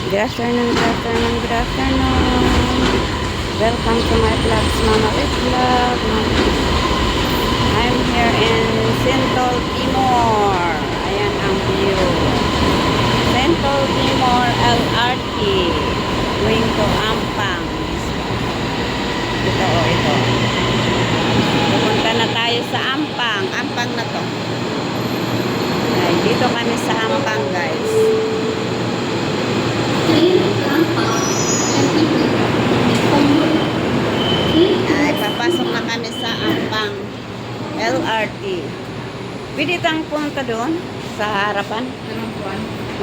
Good afternoon, good afternoon, good afternoon. Welcome to my vlogs, Mama Red Vlog. I'm here in Sintol, Timor. Ayan ang view. Sintol, Timor, LRT. Going to Ampang. Ito. Pupunta na tayo sa Ampang. Ampang na to. Ay, dito kami sa Ampang, guys. Ay, papasok na kami sa Ampang LRT. Pwede tang punta doon sa harapan?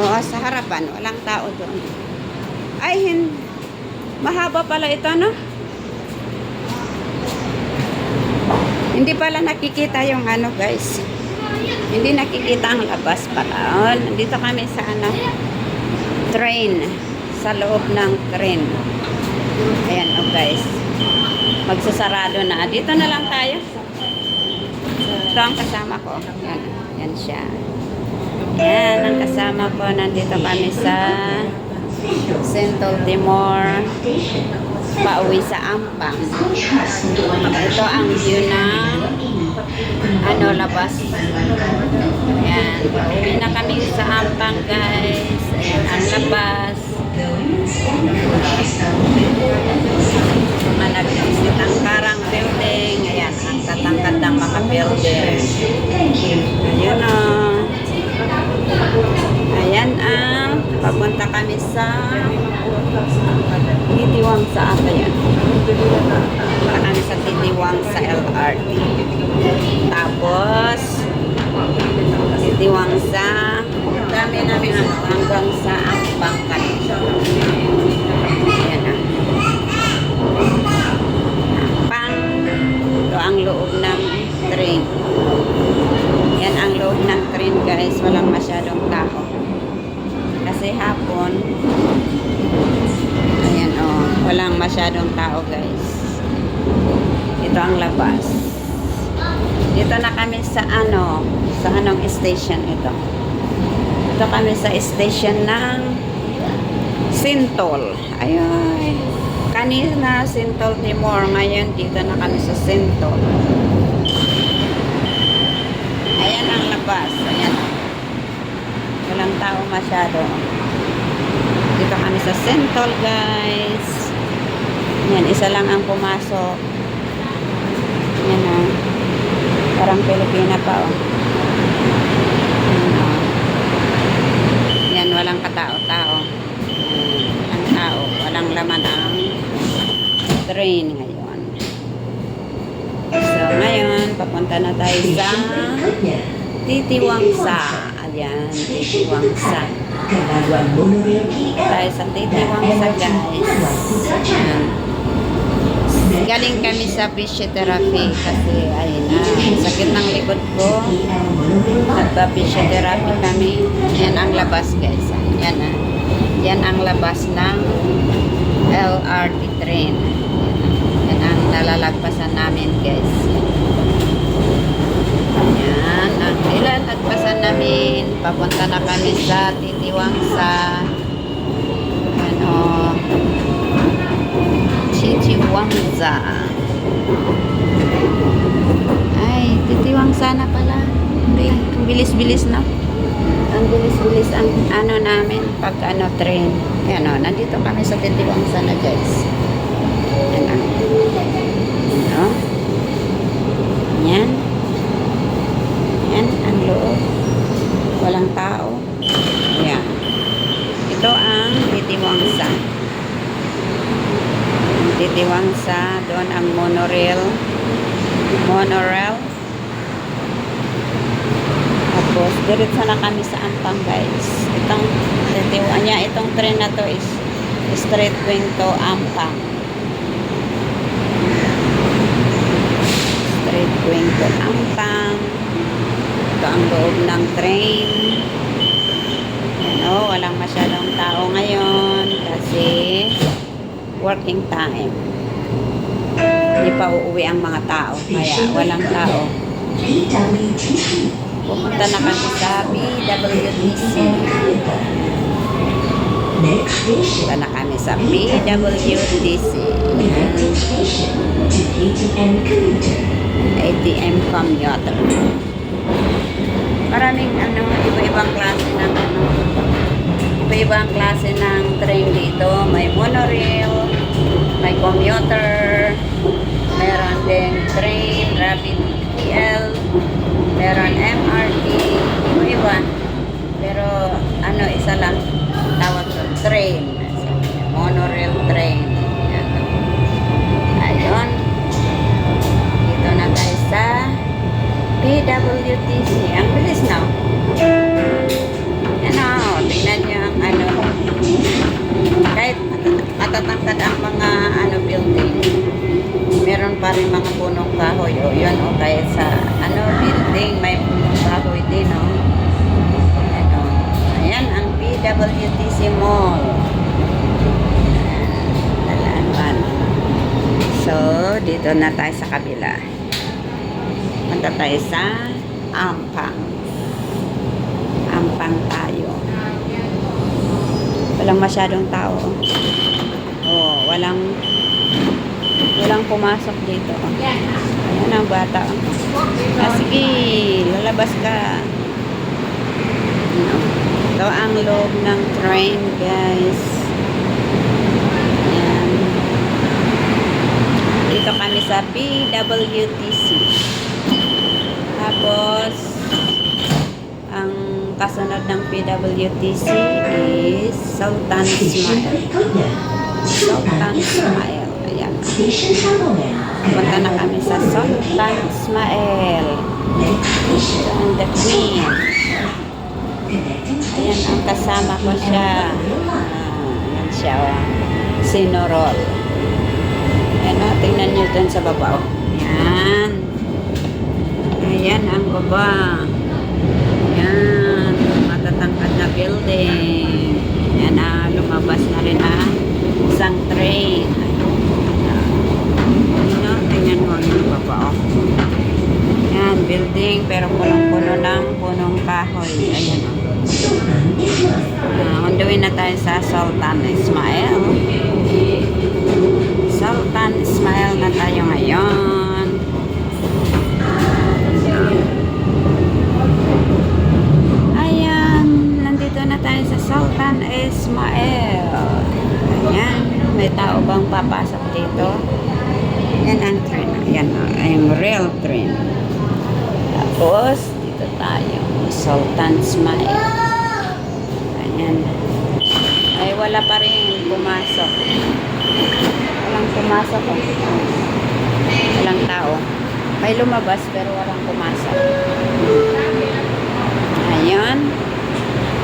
Oo, sa harapan. Walang tao doon. Ay, mahaba pala ito, no? Hindi pala nakikita yung ano, guys. Hindi nakikita ang labas pala. Oh, nandito kami sa ano, train. Sa loob ng train. Ayan, oh guys. Magsasarado na. Dito na lang tayo. Ito ang kasama ko. Yan, yan siya. Yan ang kasama ko. Nandito kami sa Sintol, Timor. Pauwi sa Ampang. Ito ang view ng ano, labas. Ayan. Pauwi na kami sa Ampang, guys. Ayan ang labas. Mga nag-visit ang Karang Building. Ayan, ang tatangkad ng mga building. Ayan o. Ayan ang papunta kami sa Titiwang sa ata yan. Papunta kami sa Titiwang sa LRT. Tapos Titiwang sa dami namin hanggang sa Ampang kami. Ayan na. Ampang. Ito ang loob ng train. Yan ang loob ng train, guys. Walang masyadong tao. Kasi hapon, ayan o, walang masyadong tao, guys. Ito ang labas. Dito na kami sa ano, sa anong station ito. Ito kami sa station ng Sintol. Ayun. Kanina Sintol Timor. Ngayon dito na kami sa Sintol. Ayan ang labas. Ayan. Walang tao masyado. Dito kami sa Sintol, guys. Ayan, isa lang ang pumasok. Ayan o. Parang Pilipina pa o. Ayan, walang katao-tao. Ang tao, walang laman ang train ngayon. So, ngayon, papunta na tayo sa Titiwangsa. Ayan, Titiwangsa. Tayo sa Titiwangsa, guys. Ayan. Galing kami sa physiotherapy kasi, ayun na, sakit ng likod ko. Nagpa-physiotherapy kami. Ayan ang labas, guys. Ayan na. Yan ang labas ng LRT train. Yan ang nalalagpasan namin, guys. Yan ang nilalagpasan namin. Papunta na kami sa Titiwangsa. Ano, Titiwangsa. Ay, Titiwangsa na pala. Ang bilis-bilis na. Ang bilis-bilis ang ano namin pag ano train. Ayan o, nandito kami sa Titiwangsa na, guys. Ayan o. Ayan o. Ayan. Ayan ang loob. Walang tao. Ayan. Ito ang Titiwangsa. Titiwangsa. Doon ang monorail. Monorail. Tapos, diretso na kami sa Ampang, guys. Itong train na to is straight going to Ampang. Straight going to Ampang. Ito ang loob ng train. Yan o, walang masyadong tao ngayon kasi working time. Hindi pa uuwi ang mga tao, kaya walang tao. Pumunta na kami sa BWTC. Next station. Ito na kami sa PWTC. Ayan. ATM commuter. ATM commuter. Maraming iba-ibang klase ng iba-ibang klase ng train dito. May monorail, may commuter, meron din train, rapid TL, meron MRT, iba-iba. Pero isa lang tawag doon, train. Monorail train. Yan. Ayun. Dito na tayo sa PWTC. Ang bilis na. Yan o. Tingnan nyo ang kahit matatangkad ang mga building, meron pa rin mga punong kahoy. O yun o. Kahit sa building, may punong kahoy din o. Ayan ang PWTC Mall. Dalaman. So, dito na tayo sa kabila. Punta tayo sa Ampang. Ampang tayo. Walang masyadong tao. Oh, walang pumasok dito. Ayan ang bata. Sige, lalabas ka. Ito ang loob ng train, guys. Ayan. Dito kami sa PWTC. Tapos, ang kasunod ng PWTC is Sultan Ismail. Sultan Ismail. Ayan. Punta na kami sa Sultan Ismail. And the Queen. Ayan, ang kasama ko siya. Ayan siya. Sinorol. Ayan o, tingnan nyo dun sa baba. Ayan. Ayan ang baba. Ayan. Matatangkad na building. Ayan na, lumabas na rin ang isang train. Ayan, tingnan mo yung baba. Ayan, building pero punong-puno ng punong kahoy. Ayan o. On the way na tayo sa Sultan Ismail. Sultan Ismail na tayo ngayon. Ayan, nandito na tayo sa Sultan Ismail. Ayan, may tao bang papasok dito? Ayan ang train. Ayan, ang rail train. Tapos, dito tayo. Sultan Ismail. Ayan. Ay, wala pa rin pumasok. Walang pumasok. Walang tao. May lumabas pero walang pumasok. Ayan.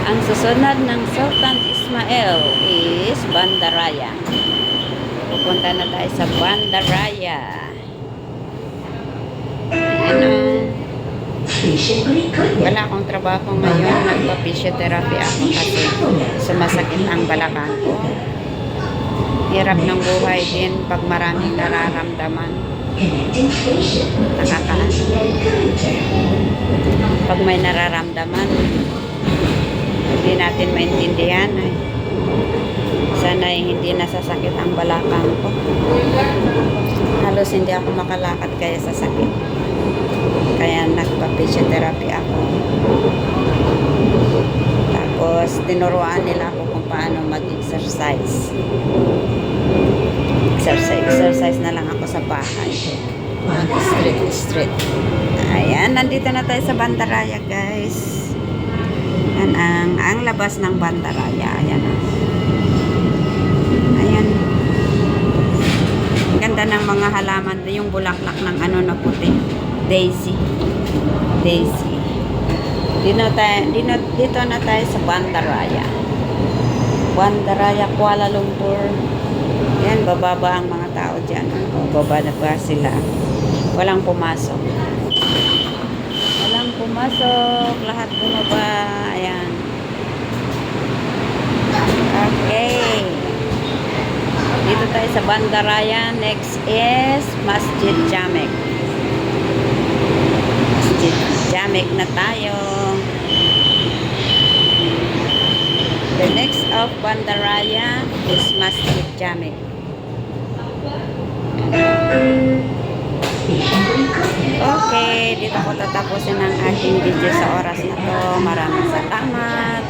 Ang susunod ng Sultan Ismail is Bandaraya. Pupunta na tayo sa Bandaraya. Wala akong trabaho ngayon. Nagpa-physiotherapy ako kasi sumasakit ang balakang ko. Hirap ng buhay din pag maraming nararamdaman. Pag may nararamdaman, hindi natin maintindihan. Sana hindi nasasakit ang balakang ko. Halos hindi ako makalakad kaya sa sakit. Kaya nagpa-physiotherapy ako. Tapos tinuruan nila ako kung paano mag-exercise. Exercise na lang ako sa bahay. Street. Ayan, nandito na tayo sa Bandaraya, guys. Yan ang labas ng Bandaraya. Ayan. Ayan. Ganda ng mga halaman. Yung bulaklak ng na puti. Daisy. Dito na tayo sa Bandaraya. Bandaraya, Kuala Lumpur. Yan, bababa ang mga tao dyan. Baba na ba sila? Walang pumasok. Lahat bumaba. Ayan. Okay. Dito tayo sa Bandaraya. Next is Masjid Jamek. Jamek na tayo. The next of Bandaraya is Masjid Jami. Station berikutnya. Okay, dito ko tatapusin ang aking video sa oras na to. Maraming salamat.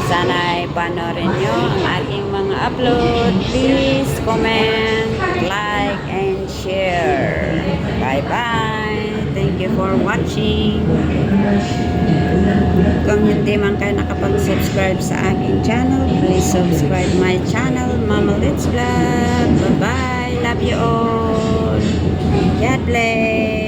Sana ay panorin nyo ang aking mga upload. Please comment, like, and share. Bye-bye. Thank you for watching. Kung hindi man kayo nakapag-subscribe sa aking channel, please subscribe my channel, Mama Let's Vlog. Bye-bye. Love you all. God bless.